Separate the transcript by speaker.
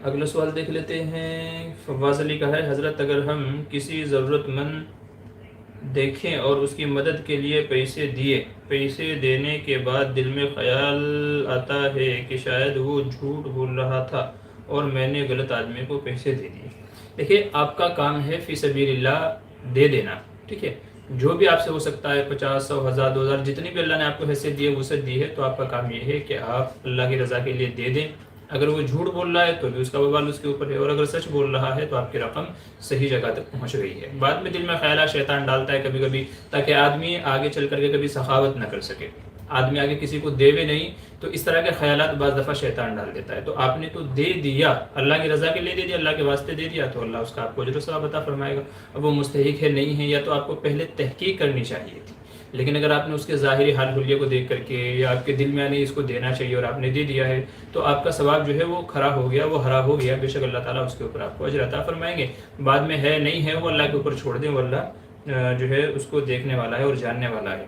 Speaker 1: اگلا سوال دیکھ لیتے ہیں۔ فواز علی کا ہے، حضرت اگر ہم کسی ضرورت مند دیکھیں اور اس کی مدد کے لیے پیسے دینے کے بعد دل میں خیال آتا ہے کہ شاید وہ جھوٹ بول رہا تھا اور میں نے غلط آدمی کو پیسے دے دیے۔ دیکھیے آپ کا کام ہے فی سبیل اللہ دے دینا، ٹھیک ہے، جو بھی آپ سے ہو سکتا ہے، 50، 100، 1000، 2000، جتنی بھی اللہ نے آپ کو حیثیت دی ہے، وسعت دی ہے، تو آپ کا کام یہ ہے کہ آپ اللہ کی رضا کے لیے دے دیں۔ اگر وہ جھوٹ بول رہا ہے تو بھی اس کا وبال اس کے اوپر ہے، اور اگر سچ بول رہا ہے تو آپ کی رقم صحیح جگہ تک پہنچ گئی ہے۔ بعد میں دل میں خیالات شیطان ڈالتا ہے کبھی کبھی، تاکہ آدمی آگے چل کر کے کبھی سخاوت نہ کر سکے، آدمی آگے کسی کو دے بھی نہیں، تو اس طرح کے خیالات بعض دفعہ شیطان ڈال دیتا ہے۔ تو آپ نے تو دے دیا، اللہ کی رضا کے لیے دے دیا، اللہ کے واسطے دے دیا، تو اللہ اس کا آپ کو اجر و ثواب عطا فرمائے گا۔ اب وہ مستحق ہے نہیں ہے، یا تو آپ کو پہلے تحقیق کرنی چاہیے تھی، لیکن اگر آپ نے اس کے ظاہری حال حلیے کو دیکھ کر کے، یا آپ کے دل میں نہیں اس کو دینا چاہیے اور آپ نے دے دیا ہے، تو آپ کا ثواب جو ہے وہ کھرا ہو گیا، وہ ہرا ہو گیا۔ بے شک اللہ تعالیٰ اس کے اوپر آپ کو اجر عطا فرمائیں گے۔ بعد میں ہے نہیں ہے وہ اللہ کے اوپر چھوڑ دیں، وہ اللہ جو ہے اس کو دیکھنے والا ہے اور جاننے والا ہے۔